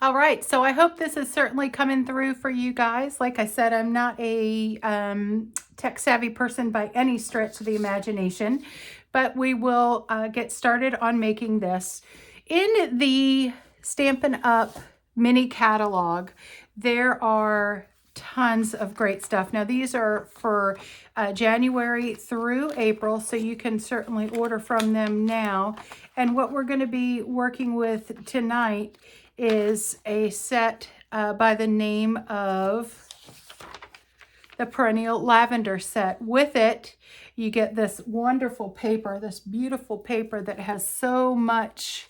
All right, so I hope this is certainly coming through for you guys. Like I said, I'm not a tech savvy person by any stretch of the imagination, but we will get started on making this. In the Stampin' Up! Mini catalog, there are tons of great stuff. Now, these are for January through April, so you can certainly order from them now. And what we're going to be working with tonight is a set by the name of the Perennial Lavender set. With it, you get this wonderful paper, this beautiful paper that has so much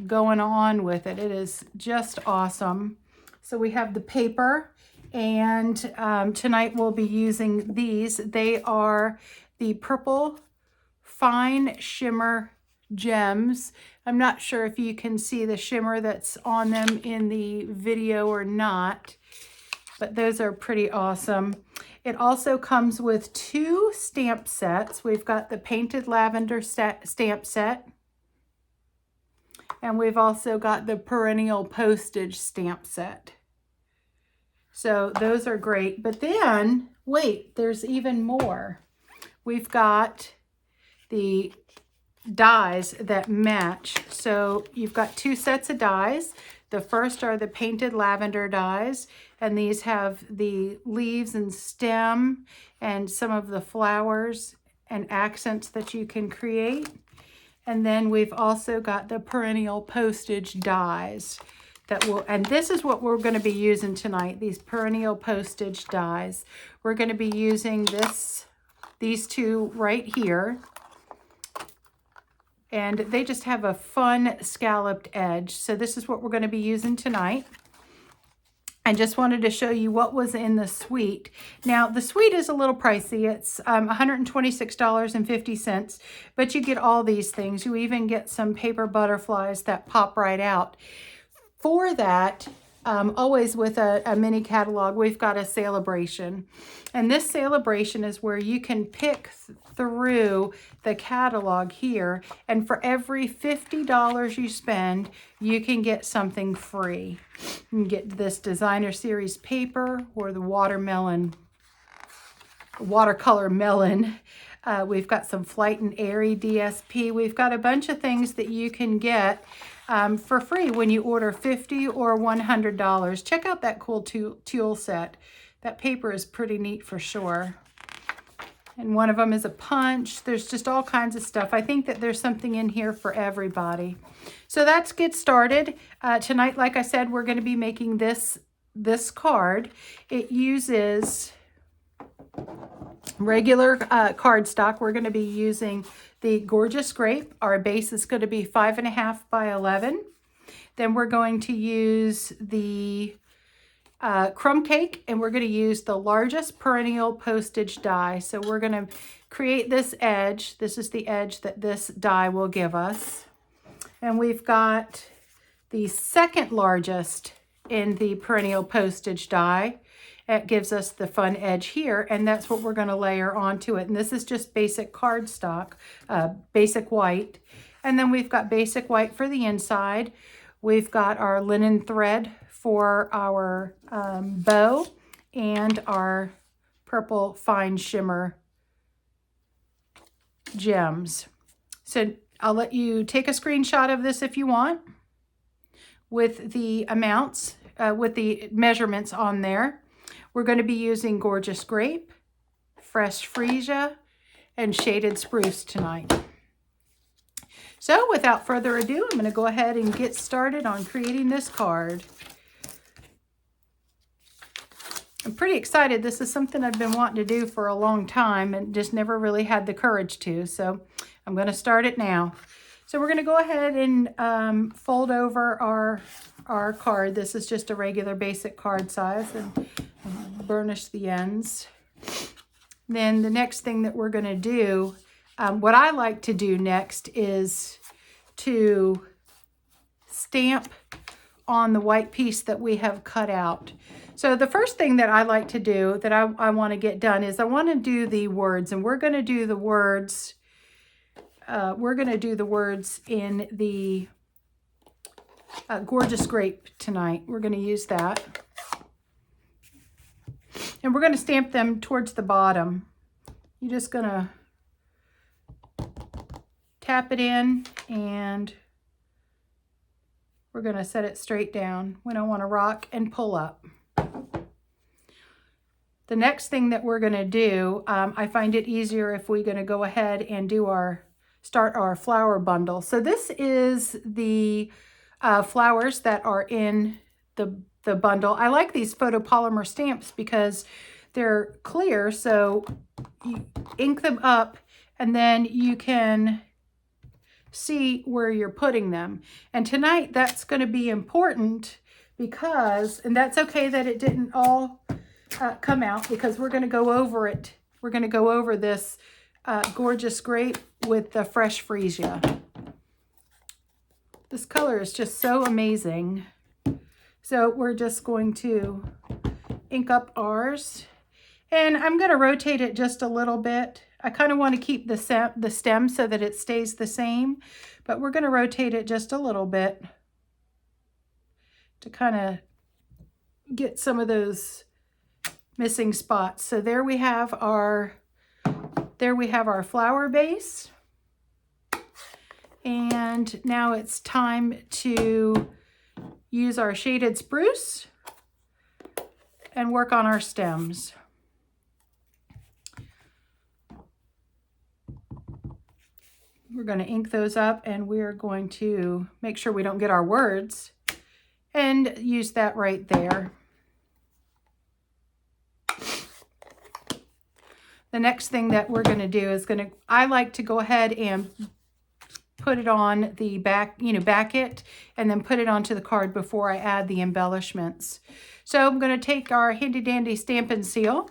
going on with it. It is just awesome. So we have the paper, and tonight we'll be using these. They are the Purple Fine Shimmer Gems. I'm not sure if you can see the shimmer that's on them in the video or not, but those are pretty awesome. It also comes with 2 stamp sets. We've got the Painted Lavender stamp set, and we've also got the Perennial Postage stamp set. So those are great. But then, wait, there's even more. We've got the dies that match. So you've got 2 sets of dies. The first are the Painted Lavender dies, and these have the leaves and stem and some of the flowers and accents that you can create. And then we've also got the Perennial Postage dies that will, and this is what we're going to be using tonight, these Perennial Postage dies. We're going to be using these 2 right here. And they just have a fun scalloped edge. So this is what we're going to be using tonight. I just wanted to show you what was in the suite. Now, the suite is a little pricey. It's $126.50, but you get all these things. You even get some paper butterflies that pop right out. For that, always with a mini catalog, we've got a celebration. And this celebration is where you can pick through the catalog here, and for every $50 you spend, you can get something free. You can get this designer series paper or the watercolor melon. We've got some Flight and Airy DSP. We've got a bunch of things that you can get for free when you order $50 or $100. Check out that cool tulle set. That paper is pretty neat for sure. And one of them is a punch. There's just all kinds of stuff. I think that there's something in here for everybody. So let's get started. Tonight, like I said, we're going to be making this card. It uses regular cardstock. We're going to be using the Gorgeous Grape. Our base is going to be 5.5 by 11. Then we're going to use the crumb cake, and we're going to use the largest Perennial Postage die. So we're going to create this edge. This is the edge that this die will give us. And we've got the second largest in the Perennial Postage die. It gives us the fun edge here, and that's what we're going to layer onto it. And this is just basic cardstock, basic white. And then we've got basic white for the inside. We've got our linen thread for our bow, and our purple fine shimmer gems. So I'll let you take a screenshot of this if you want, with the amounts, with the measurements on there. We're going to be using Gorgeous Grape, Fresh Freesia, and Shaded Spruce tonight. So without further ado, I'm going to go ahead and get started on creating this card. I'm pretty excited. This is something I've been wanting to do for a long time and just never really had the courage to. So I'm going to start it now. So we're going to go ahead and fold over our card. This is just a regular basic card size, and burnish the ends. Then the next thing that we're going to do, what I like to do next is to stamp on the white piece that we have cut out. So the first thing that I like to do, that I want to get done, is I want to do the words, and we're going to do the words. We're going to do the words in the Gorgeous Grape tonight. We're going to use that. And we're going to stamp them towards the bottom. You're just going to tap it in, and we're going to set it straight down. We don't want to rock and pull up. The next thing that we're going to do, I find it easier if we're going to go ahead and do start our flower bundle. So this is the flowers that are in the bundle. I like these photopolymer stamps because they're clear, so you ink them up and then you can see where you're putting them. And tonight that's going to be important because, and that's okay that it didn't all come out, because we're going to go over it. We're going to go over this Gorgeous Grape with the fresh freesia. This color is just so amazing. So we're just going to ink up ours, and I'm going to rotate it just a little bit. I kind of want to keep the stem so that it stays the same, but we're going to rotate it just a little bit to kind of get some of those missing spots. So there we have our flower base. And now it's time to use our shaded spruce and work on our stems. We're going to ink those up, and we're going to make sure we don't get our words and use that right there. The next thing that we're going to do is I like to go ahead and put it on the back, back it, and then put it onto the card before I add the embellishments. So I'm going to take our handy dandy Stampin' Seal.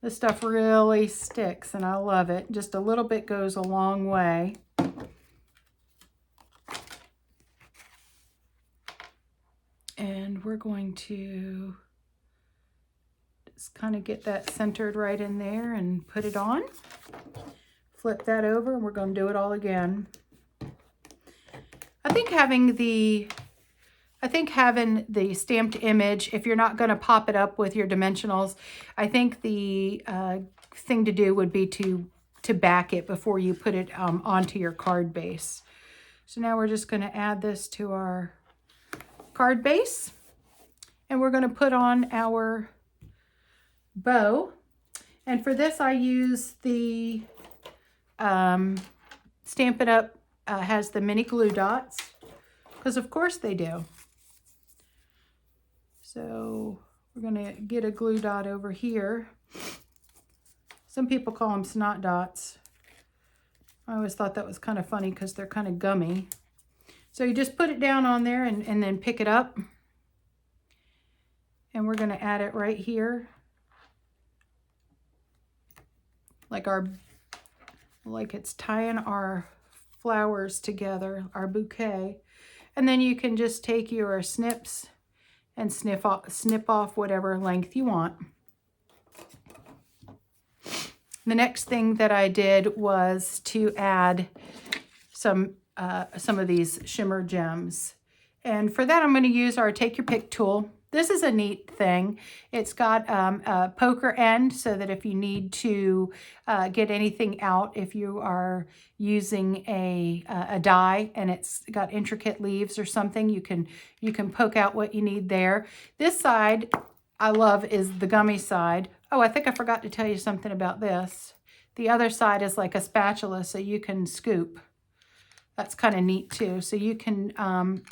This stuff really sticks and I love it. Just a little bit goes a long way. And we're going to just kind of get that centered right in there and put it on. Flip that over, and we're going to do it all again. I think having the stamped image, if you're not going to pop it up with your dimensionals, I think the thing to do would be to back it before you put it onto your card base. So now we're just going to add this to our card base, and we're going to put on our bow. And for this I use the Stampin' Up! Has the mini glue dots, because of course they do. So we're going to get a glue dot over here. Some people call them snot dots. I always thought that was kind of funny because they're kind of gummy. So you just put it down on there and then pick it up. And we're going to add it right here. Like it's tying our flowers together, our bouquet. And then you can just take your snips and snip off whatever length you want. The next thing that I did was to add some of these shimmer gems. And for that, I'm going to use our Take Your Pick tool. This is a neat thing. It's got a poker end so that if you need to get anything out, if you are using a die and it's got intricate leaves or something, you can poke out what you need there. This side I love is the gummy side. Oh, I think I forgot to tell you something about this. The other side is like a spatula, so you can scoop. That's kind of neat too. So you can,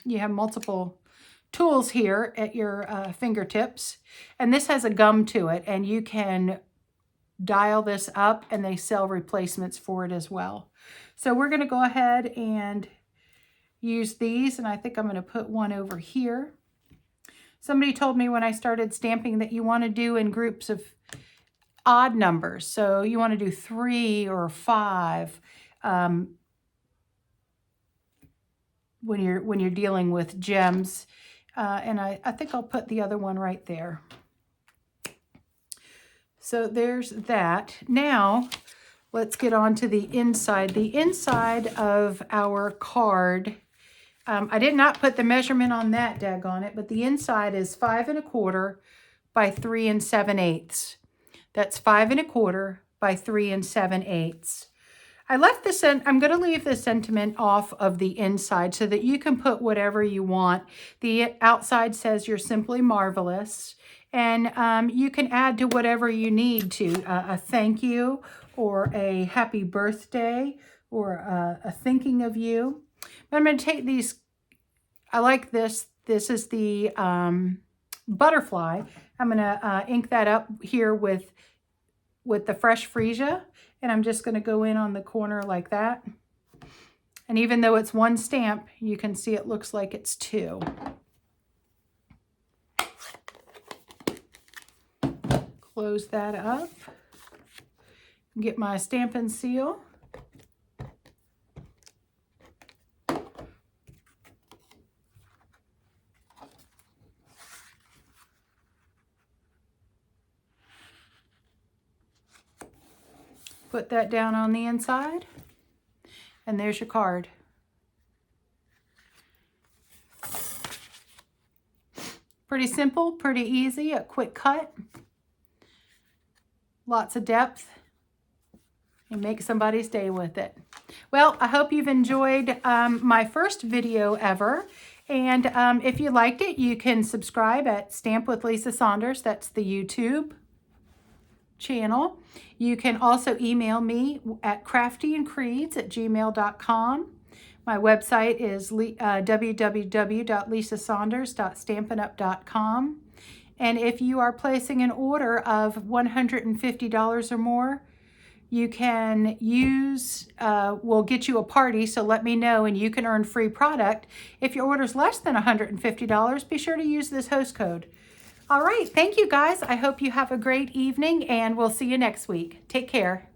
you have multiple tools here at your fingertips, and this has a gum to it, and you can dial this up, and they sell replacements for it as well. So we're going to go ahead and use these, and I think I'm going to put one over here. Somebody told me when I started stamping that you want to do in groups of odd numbers, so you want to do 3 or 5 when you're dealing with gems. And I think I'll put the other one right there. So there's that. Now let's get on to the inside. The inside of our card I did not put the measurement on that, daggone it, but the inside is 5 1/4 by 3 7/8. That's 5 1/4 by 3 7/8. I left this in, I'm going to leave the sentiment off of the inside so that you can put whatever you want. The outside says you're simply marvelous. And you can add to whatever you need to, a thank you or a happy birthday or a thinking of you. But I'm going to take these, I like this. This is the butterfly. I'm going to ink that up here with the fresh freesia. And I'm just going to go in on the corner like that. And even though it's one stamp, you can see it looks like it's two. Close that up. Get my Stampin' seal. Put that down on the inside, and there's your card. Pretty simple, pretty easy, a quick cut. Lots of depth, and make somebody's day with it. Well, I hope you've enjoyed my first video ever. And if you liked it, you can subscribe at Stamp with Lisa Saunders. That's the YouTube channel. You can also email me at craftyandcreeds@gmail.com. My website is www.lisasaunders.stampinup.com. And if you are placing an order of $150 or more, you can use, we'll get you a party, so let me know and you can earn free product. If your order is less than $150, be sure to use this host code. All right, thank you guys. I hope you have a great evening and we'll see you next week. Take care.